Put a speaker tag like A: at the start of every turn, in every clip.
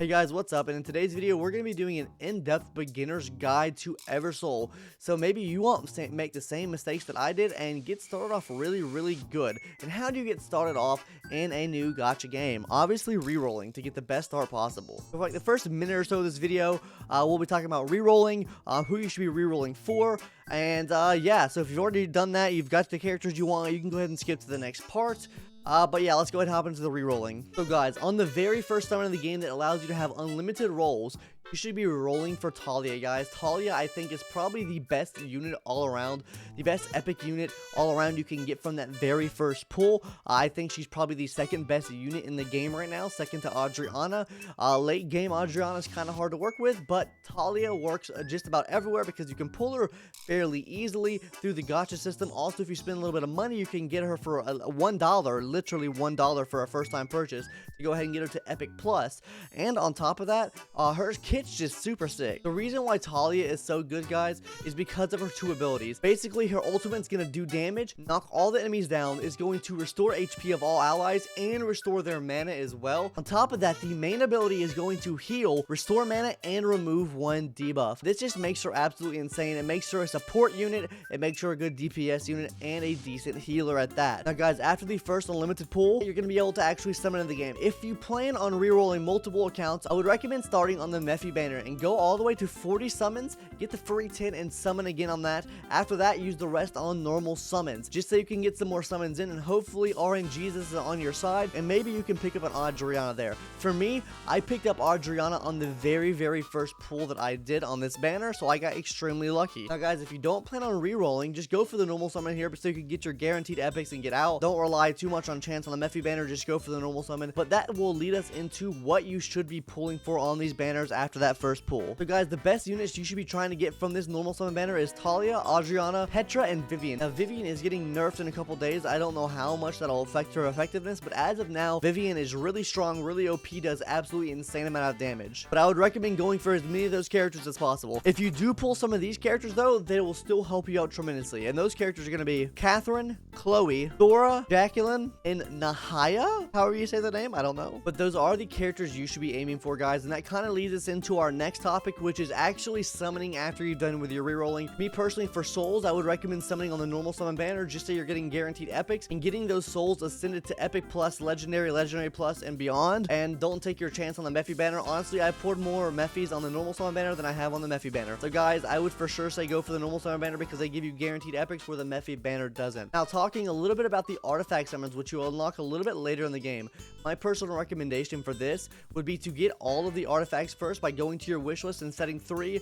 A: Hey guys, what's up? And in today's video, we're going to be doing an in-depth beginner's guide to Eversoul. So maybe you won't make the same mistakes that I did and get started off really good. And how do you get started off in a new gacha game? Obviously re-rolling to get the best start possible. For like the first minute or so of this video, we'll be talking about re-rolling, who you should be re-rolling for, and yeah, so if you've already done that, you've got the characters you want, you can go ahead and skip to the next part. But yeah, let's go ahead and hop into the re-rolling. So guys, on the very first summon of the game that allows you to have unlimited rolls, you should be rolling for Talia, guys. Talia, I think, is probably the best unit all around, the best epic unit all around you can get from that very first pull. I think she's probably the second best unit in the game right now, second to Adriana. Late game, Adriana is kind of hard to work with, but Talia works just about everywhere because you can pull her fairly easily through the gacha system. Also, if you spend a little bit of money, you can get her for $1, literally $1 for a first-time purchase to go ahead and get her to Epic Plus. And on top of that, her kit's just super sick. The reason why Talia is so good, guys, is because of her two abilities. Basically, her ultimate's gonna do damage, knock all the enemies down, is going to restore HP of all allies, and restore their mana as well. On top of that, the main ability is going to heal, restore mana, and remove one debuff. This just makes her absolutely insane. It makes her a support unit, it makes her a good DPS unit, and a decent healer at that. Now guys, after the first unlimited pull, you're gonna be able to actually summon in the game. If you plan on rerolling multiple accounts, I would recommend starting on the Mephi banner and go all the way to 40 summons, get the free 10 and summon again on that. After that, use the rest on normal summons, just so you can get some more summons in, and hopefully RNGesus is on your side, and maybe you can pick up an Adriana there. For me, I picked up Adriana on the very first pull that I did on this banner, so I got extremely lucky. Now guys, if you don't plan on rerolling, just go for the normal summon here so you can get your guaranteed epics and get out. Don't rely too much on chance on the Mephi banner, just go for the normal summon. But that will lead us into what you should be pulling for on these banners after that first pull. So guys, the best units you should be trying to get from this normal summon banner is Talia, Adriana, Petra, and Vivian. Now Vivian is getting nerfed in a couple days. I don't know how much that'll affect her effectiveness, but as of now, Vivian is really strong, really OP, does absolutely insane amount of damage. But I would recommend going for as many of those characters as possible. If you do pull some of these characters though, they will still help you out tremendously. And those characters are going to be Catherine, Chloe, Thora, Jacqueline, and Nahaya. However you say the name, I don't know. But those are the characters you should be aiming for, guys. And that kind of leads us into our next topic, which is actually summoning after you've done with your rerolling. Me personally, for souls, I would recommend summoning on the normal summon banner just so you're getting guaranteed epics and getting those souls ascended to epic plus, legendary plus, and beyond. And don't take your chance on the Mephi banner. Honestly, I poured more Mephis on the normal summon banner than I have on the Mephi banner. So guys, I would for sure say go for the normal summon banner because they give you guaranteed epics where the Mephi banner doesn't. Now talking a little bit about the artifact summons, which you unlock a little bit later in the game, my personal recommendation for this would be to get all of the artifacts first by going to your wish list and setting 3,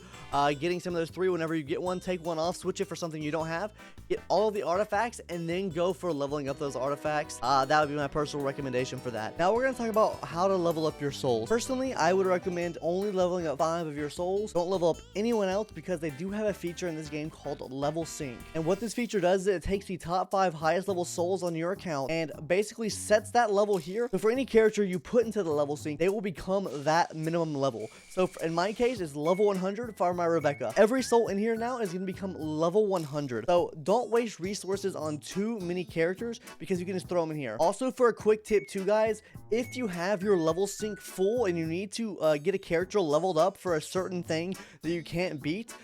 A: getting some of those 3 whenever you get one, take one off, switch it for something you don't have, get all of the artifacts, and then go for leveling up those artifacts. That would be my personal recommendation for that. Now we're going to talk about how to level up your souls. Personally, I would recommend only leveling up 5 of your souls. Don't level up anyone else because they do have a feature in this game called level sync. And what this feature does is it takes the top 5 highest level souls on your account and basically sets that level here. So for any character you put into the level sync, they will become that minimum level. So in my case, it's level 100 for my Rebecca. Every soul in here now is going to become level 100. So don't waste resources on too many characters because you can just throw them in here. Also, for a quick tip too, guys, if you have your level sync full and you need to get a character leveled up for a certain thing that you can't beat,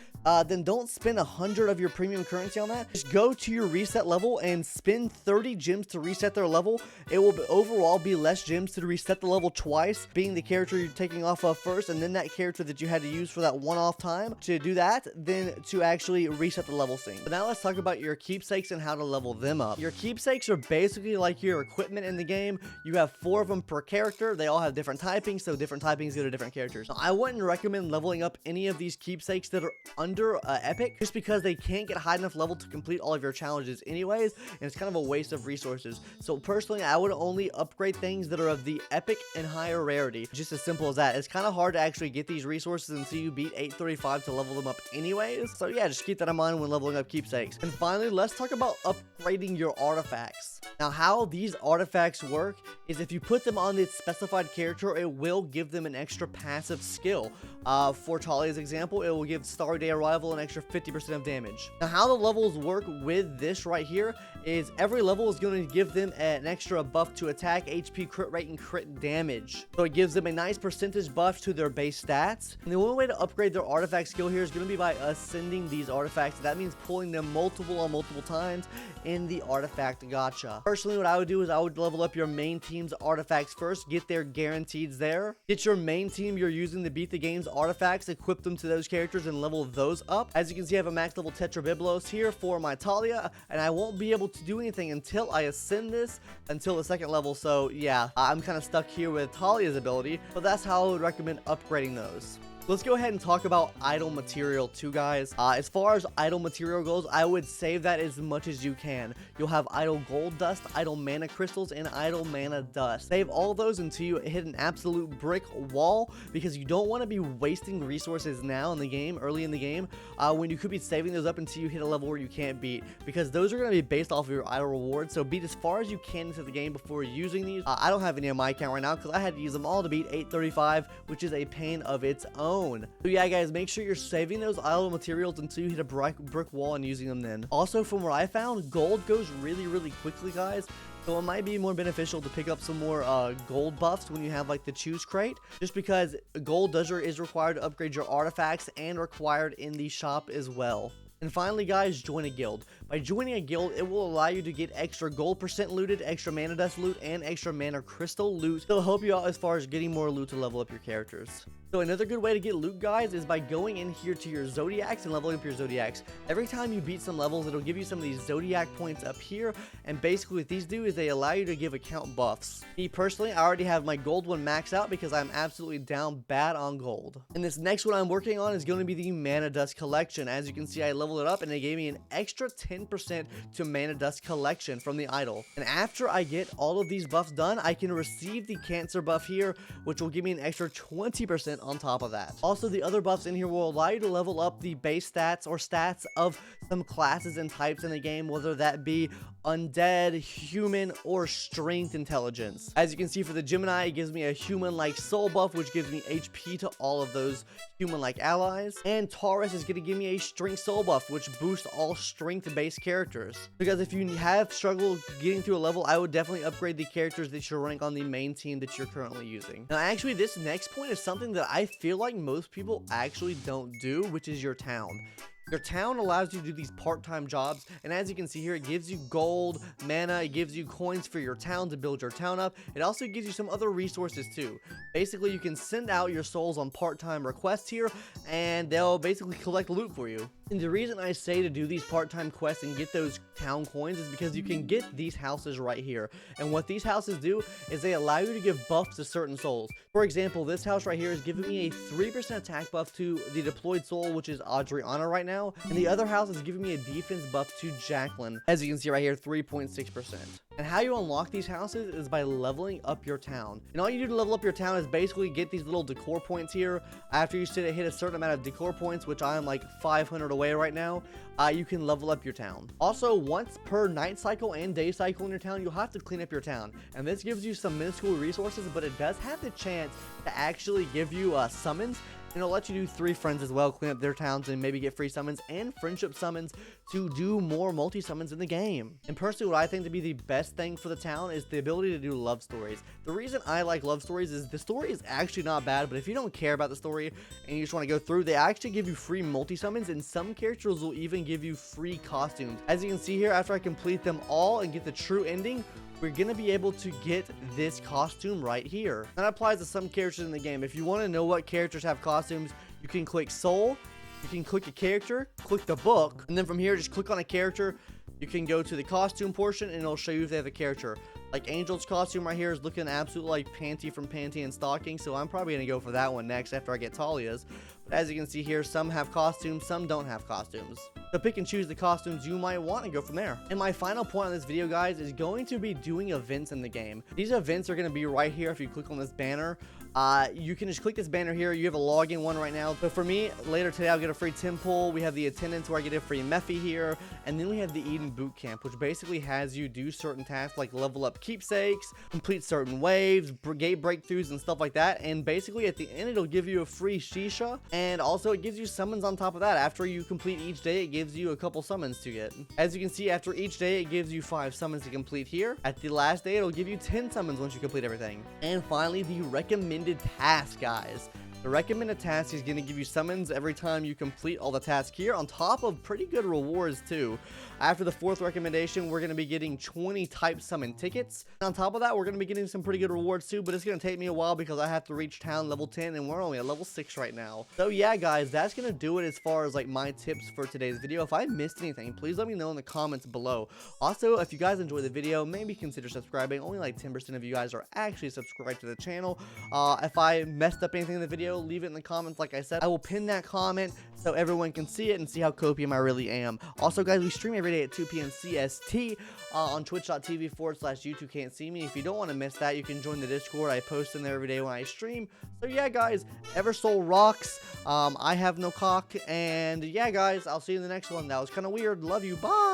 A: then don't spend 100 of your premium currency on that. Just go to your reset level and spend 30 gems to reset their level. It will overall be less gems to reset the level twice, being the character you're taking off of first, and then that character that you had to use for that one-off time to do that, then to actually reset the level sync. But now let's talk about your keepsakes and how to level them up. Your keepsakes are basically like your equipment in the game. You have 4 of them per character. They all have different typings, so different typings go to different characters. Now, I wouldn't recommend leveling up any of these keepsakes that are under epic just because they can't get high enough level to complete all of your challenges anyways, and it's kind of a waste of resources. So personally, I would only upgrade things that are of the epic and higher rarity, just as simple as that. It's kind of hard to actually get these resources until you beat 835 to level them up anyways. So yeah, just keep that in mind when leveling up keepsakes. And finally, let's talk about upgrading your artifacts. Now, how these artifacts work is if you put them on the specified character, it will give them an extra passive skill. For Talia's example, it will give Starry Day survival and extra 50% of damage. Now, how the levels work with this right here is every level is going to give them an extra buff to attack, HP, crit rate, and crit damage. So it gives them a nice percentage buff to their base stats. And the only way to upgrade their artifact skill here is going to be by ascending these artifacts. That means pulling them multiple times in the artifact gacha. Personally, what I would do is I would level up your main team's artifacts first, get their guaranteeds there, get your main team you're using to beat the game's artifacts, equip them to those characters, and level those up. As you can see, I have a max level Tetrabiblos here for my Talia, and I won't be able to do anything until I ascend this until the second level. So yeah, I'm kind of stuck here with Talia's ability, but that's how I would recommend upgrading those. Let's go ahead and talk about idle material too, guys. As far as idle material goes, I would save that as much as you can. You'll have idle gold dust, idle mana crystals, and idle mana dust. Save all those until you hit an absolute brick wall, because you don't want to be wasting resources now in the game, early in the game, when you could be saving those up until you hit a level where you can't beat, because those are going to be based off of your idle rewards. So beat as far as you can into the game before using these. I don't have any on my account right now because I had to use them all to beat 835, which is a pain of its own. So yeah, guys, make sure you're saving those idle materials until you hit a brick wall and using them then. Also, from what I found, gold goes really quickly, guys. So it might be more beneficial to pick up some more gold buffs when you have like the choose crate, just because gold is required to upgrade your artifacts and required in the shop as well. And finally, guys, join a guild. By joining a guild, it will allow you to get extra gold percent looted, extra mana dust loot, and extra mana crystal loot. It'll help you out as far as getting more loot to level up your characters. So another good way to get loot, guys, is by going in here to your zodiacs and leveling up your zodiacs. Every time you beat some levels, it'll give you some of these zodiac points up here, and basically what these do is they allow you to give account buffs. Me personally, I already have my gold one maxed out because I'm absolutely down bad on gold. And this next one I'm working on is going to be the mana dust collection. As you can see, I leveled it up and it gave me an extra 10% to mana dust collection from the idol. And after I get all of these buffs done, I can receive the cancer buff here, which will give me an extra 20% on top of that. Also, the other buffs in here will allow you to level up the base stats or stats of some classes and types in the game, whether that be undead, human, or strength intelligence. As you can see, for the Gemini, it gives me a human-like soul buff, which gives me HP to all of those human-like allies. And Taurus is going to give me a strength soul buff, which boosts all strength-based characters. Because if you have struggled getting through a level, I would definitely upgrade the characters that you're running on the main team that you're currently using. Now, actually, this next point is something that I feel like most people actually don't do, which is your town. Your town allows you to do these part-time jobs, and as you can see here, it gives you gold, mana, it gives you coins for your town to build your town up. It also gives you some other resources too. Basically, you can send out your souls on part-time requests here, and they'll basically collect loot for you. And the reason I say to do these part-time quests and get those town coins is because you can get these houses right here. And what these houses do is they allow you to give buffs to certain souls. For example, this house right here is giving me a 3% attack buff to the deployed soul, which is Adriana right now. And the other house is giving me a defense buff to Jacqueline. As you can see right here, 3.6%. And how you unlock these houses is by leveling up your town. And all you do to level up your town is basically get these little decor points here. After you hit a certain amount of decor points, which I am like 500 away right now, you can level up your town. Also, once per night cycle and day cycle in your town, you'll have to clean up your town. And this gives you some minuscule resources, but it does have the chance to actually give you summons. And it'll let you do 3 friends as well, clean up their towns, and maybe get free summons and friendship summons to do more multi-summons in the game. And personally, what I think to be the best thing for the town is the ability to do love stories. The reason I like love stories is the story is actually not bad, but if you don't care about the story and you just want to go through, they actually give you free multi-summons, and some characters will even give you free costumes. As you can see here, after I complete them all and get the true ending, we're going to be able to get this costume right here. That applies to some characters in the game. If you want to know what characters have costumes, you can click Soul, you can click a character, click the book, and then from here, just click on a character. You can go to the costume portion, and it'll show you if they have a character. Like Angel's costume right here is looking absolutely like Panty from Panty and Stocking, so I'm probably going to go for that one next after I get Talia's. But as you can see here, some have costumes, some don't have costumes. So pick and choose the costumes you might want and go from there. And my final point on this video, guys, is going to be doing events in the game. These events are going to be right here if you click on this banner. You can just click this banner here. You have a login one right now. So for me, later today, I'll get a free temple. We have the attendance where I get a free Mephi here. And then we have the Eden Boot Camp, which basically has you do certain tasks like level up keepsakes, complete certain waves, gate breakthroughs, and stuff like that. And basically at the end, it'll give you a free Shisha And also it gives you summons on top of that. After you complete each day, it gives you a couple summons to get. As you can see, after each day, it gives you 5 summons to complete here. At the last day, it'll give you 10 summons once you complete everything. And finally, the recommended task, guys. The recommended task is going to give you summons every time you complete all the tasks here, on top of pretty good rewards too. After the 4th recommendation, we're going to be getting 20 type summon tickets. And on top of that, we're going to be getting some pretty good rewards too, but it's going to take me a while because I have to reach town level 10 and we're only at level 6 right now. So yeah, guys, that's going to do it as far as like my tips for today's video. If I missed anything, please let me know in the comments below. Also, if you guys enjoyed the video, maybe consider subscribing. Only like 10% of you guys are actually subscribed to the channel. If I messed up anything in the video, leave it in the comments. Like I said, I will pin that comment so everyone can see it and see how copium I really am. Also, guys, we stream every day at 2 p.m. CST on twitch.tv/YouTube can't see me. If you don't want to miss that, you can join the Discord. I post in there every day when I stream. So yeah, guys, Eversoul rocks. I have no cock, and yeah, guys, I'll see you in the next one. That was kind of weird. Love you. Bye.